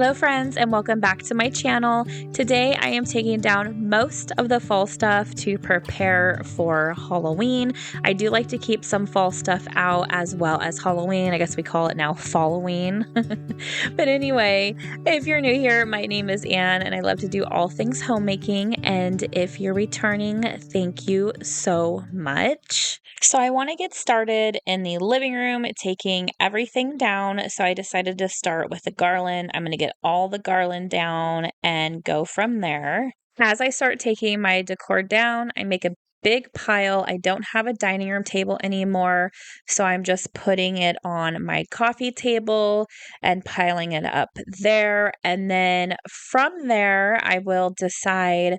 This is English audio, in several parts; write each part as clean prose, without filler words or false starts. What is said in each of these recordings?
Hello friends and welcome back to my channel. Today I am taking down most of the fall stuff to prepare for Halloween. I do like to keep some fall stuff out as well as Halloween. I guess we call it now Falloween. But anyway, if you're new here, my name is Anne and I love to do all things homemaking. And if you're returning, thank you so much. So I want to get started in the living room, taking everything down. So I decided to start with the garland. I'm going to get all the garland down and go from there. As I start taking my decor down, I make a big pile. I don't have a dining room table anymore, so I'm just putting it on my coffee table and piling it up there. And then from there, I will decide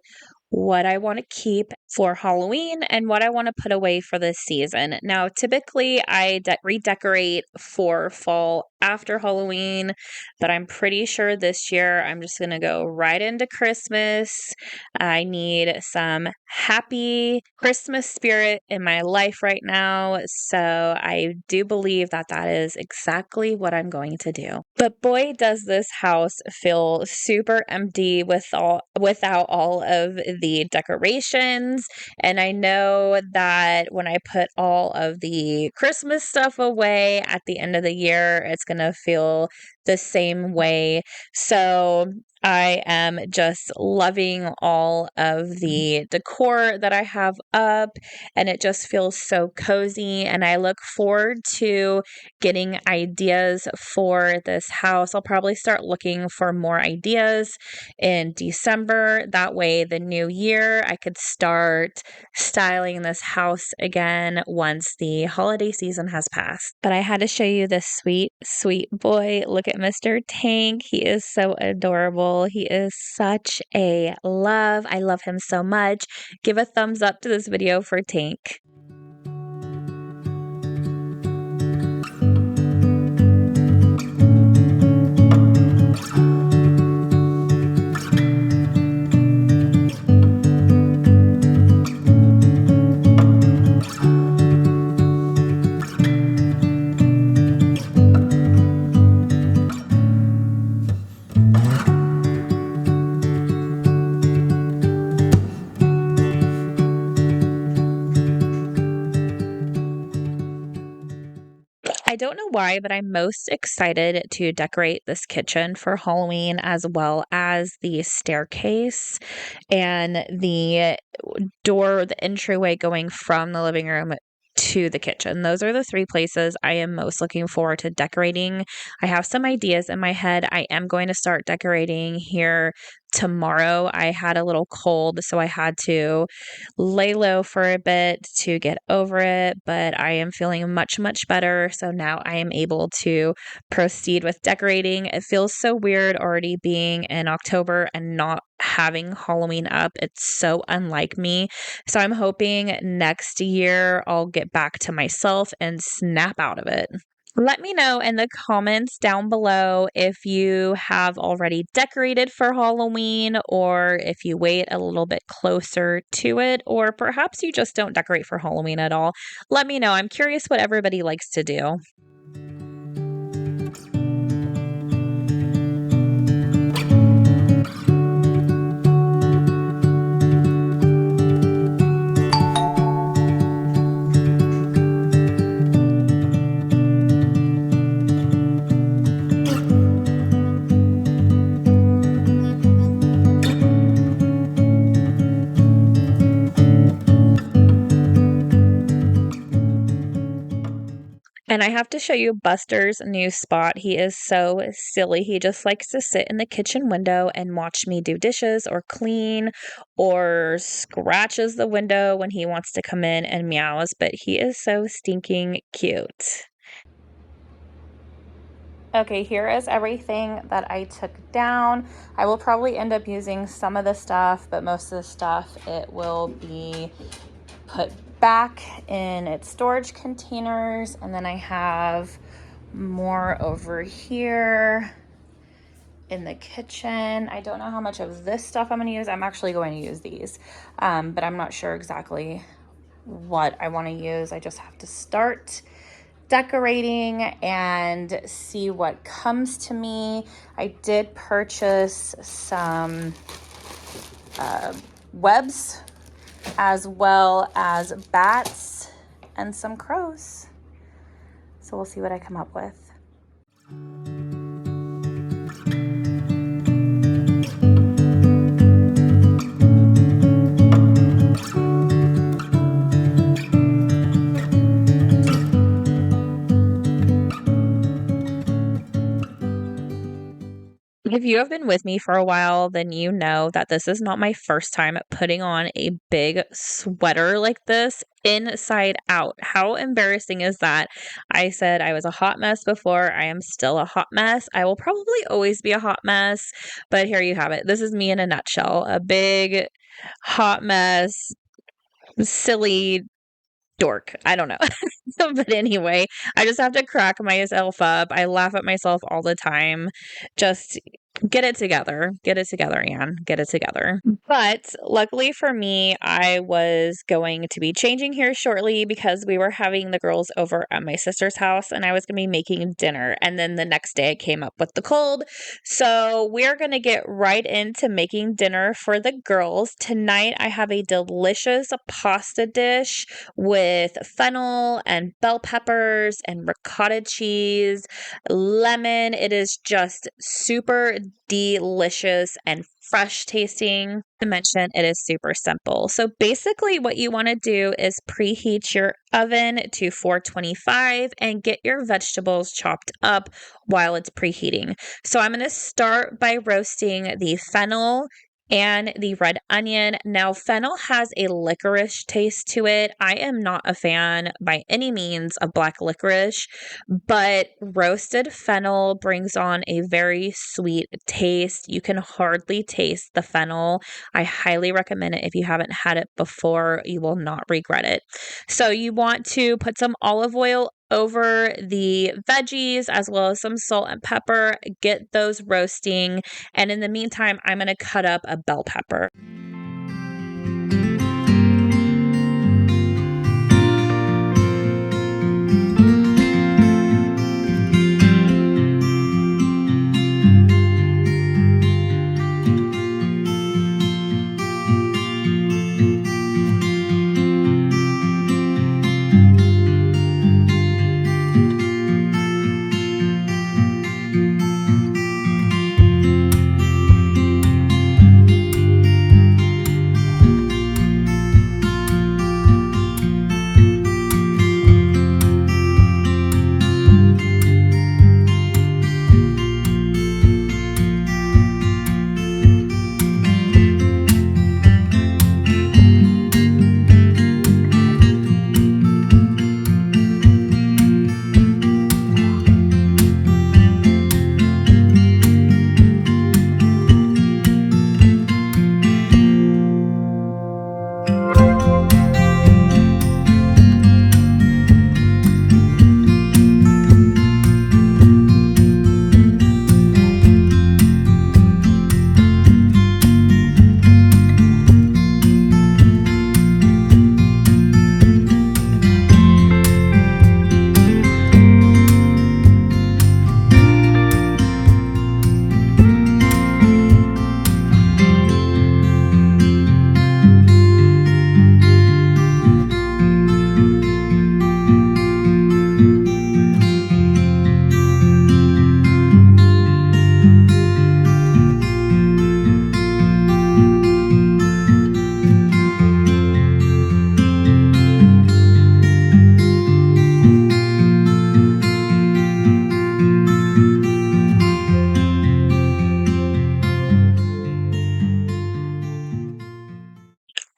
what I want to keep for Halloween and what I want to put away for this season. Now, typically I redecorate for fall after Halloween, but I'm pretty sure this year I'm just going to go right into Christmas. I need some happy Christmas spirit in my life right now, so I do believe that that is exactly what I'm going to do. But boy, does this house feel super empty without all of the decorations. And I know that when I put all of the Christmas stuff away at the end of the year, it's going to feel the same way. So I am just loving all of the decor that I have up, and it just feels so cozy. And I look forward to getting ideas for this house. I'll probably start looking for more ideas in December. That way, the new year, I could start styling this house again once the holiday season has passed. But I had to show you this sweet, sweet boy. Look at Mr. Tank. He is so adorable. He is such a love. I love him so much. Give a thumbs up to this video for Tank. I don't know why, but I'm most excited to decorate this kitchen for Halloween, as well as the staircase and the door, the entryway going from the living room to the kitchen. Those are the three places I am most looking forward to decorating. I have some ideas in my head. I am going to start decorating here tomorrow. I had a little cold, so I had to lay low for a bit to get over it, but I am feeling much, much better. So now I am able to proceed with decorating. It feels so weird already being in October and not having Halloween up. It's so unlike me. So I'm hoping next year I'll get back to myself and snap out of it. Let me know in the comments down below if you have already decorated for Halloween, or if you wait a little bit closer to it, or perhaps you just don't decorate for Halloween at all. Let me know. I'm curious what everybody likes to do. And I have to show you Buster's new spot. He is so silly. He just likes to sit in the kitchen window and watch me do dishes or clean, or scratches the window when he wants to come in and meows. But he is so stinking cute. Okay, here is everything that I took down. I will probably end up using some of the stuff, but most of the stuff, it will be put back in its storage containers. And then I have more over here in the kitchen. I don't know how much of this stuff I'm going to use. I'm actually going to use these, but I'm not sure exactly what I want to use. I just have to start decorating and see what comes to me. I did purchase some webs as well as bats and some crows. So we'll see what I come up with. If you have been with me for a while, then you know that this is not my first time putting on a big sweater like this inside out. How embarrassing is that? I said I was a hot mess before. I am still a hot mess. I will probably always be a hot mess, but here you have it. This is me in a nutshell. A big hot mess, silly dork. I don't know. But anyway, I just have to crack myself up. I laugh at myself all the time. Just get it together. Get it together, Anne. Get it together. But luckily for me, I was going to be changing here shortly because we were having the girls over at my sister's house and I was going to be making dinner. And then the next day I came up with the cold. So we're going to get right into making dinner for the girls. Tonight I have a delicious pasta dish with fennel and bell peppers and ricotta cheese, lemon. It is just super delicious and fresh tasting. To mention, it is super simple. So basically what you want to do is preheat your oven to 425 and get your vegetables chopped up while it's preheating. So I'm going to start by roasting the fennel and the red onion. Now, fennel has a licorice taste to it. I am not a fan by any means of black licorice, but roasted fennel brings on a very sweet taste. You can hardly taste the fennel. I highly recommend it. If you haven't had it before, you will not regret it. So you want to put some olive oil over the veggies as well as some salt and pepper. Get those roasting. And in the meantime, I'm going to cut up a bell pepper.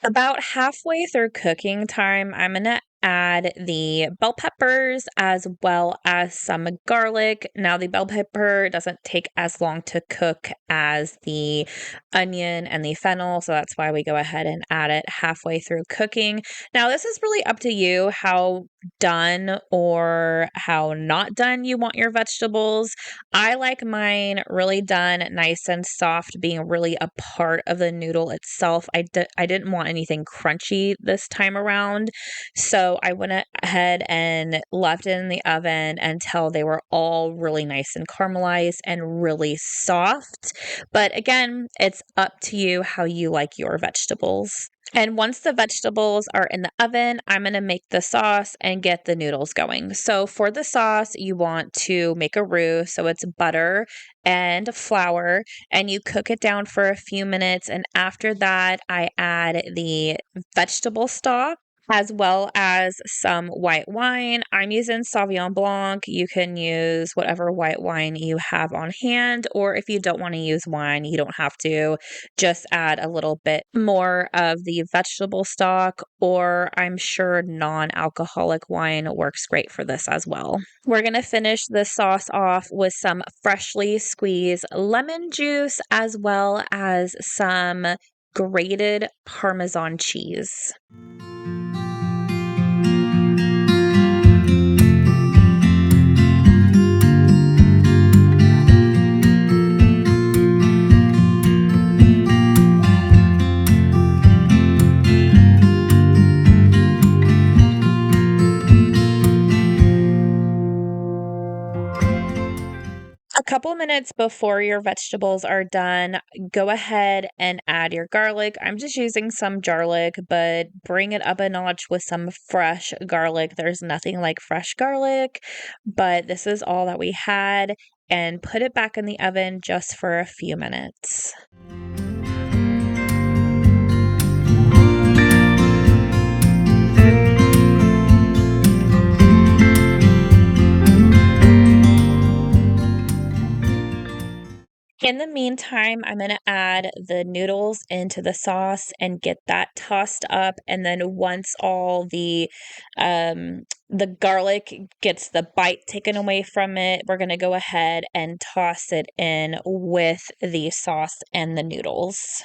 About halfway through cooking time, I'm going to add the bell peppers as well as some garlic. Now, the bell pepper doesn't take as long to cook as the onion and the fennel, so that's why we go ahead and add it halfway through cooking. Now, this is really up to you how done or how not done you want your vegetables. I like mine really done, nice and soft, being really a part of the noodle itself. I didn't want anything crunchy this time around. So So I went ahead and left it in the oven until they were all really nice and caramelized and really soft. But again, it's up to you how you like your vegetables. And once the vegetables are in the oven, I'm going to make the sauce and get the noodles going. So for the sauce, you want to make a roux. So it's butter and flour, and you cook it down for a few minutes. And after that, I add the vegetable stock as well as some white wine. I'm using Sauvignon Blanc. You can use whatever white wine you have on hand, or if you don't want to use wine, you don't have to. Just add a little bit more of the vegetable stock, or I'm sure non-alcoholic wine works great for this as well. We're going to finish the sauce off with some freshly squeezed lemon juice as well as some grated Parmesan cheese. A couple minutes before your vegetables are done, go ahead and add your garlic. I'm just using some garlic, but bring it up a notch with some fresh garlic. There's nothing like fresh garlic, but this is all that we had. And put it back in the oven just for a few minutes. In the meantime, I'm going to add the noodles into the sauce and get that tossed up. And then once all the garlic gets the bite taken away from it, we're going to go ahead and toss it in with the sauce and the noodles.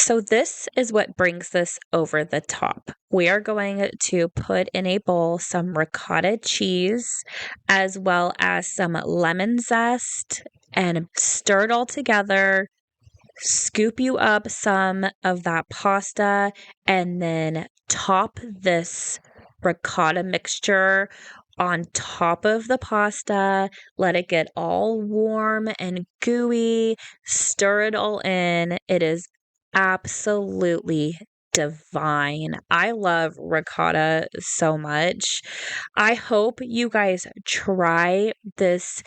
So this is what brings this over the top. We are going to put in a bowl some ricotta cheese as well as some lemon zest and stir it all together. Scoop you up some of that pasta and then top this ricotta mixture on top of the pasta. Let it get all warm and gooey. Stir it all in. It is absolutely divine. I love ricotta so much. I hope you guys try this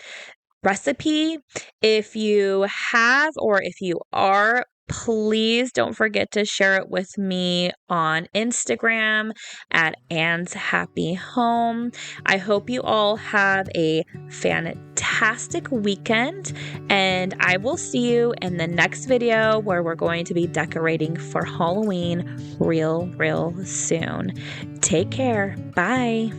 recipe. If you have, or if you are, please don't forget to share it with me on Instagram at Anne's Happy Home. I hope you all have a fantastic weekend, and I will see you in the next video where we're going to be decorating for Halloween real soon. Take care. Bye.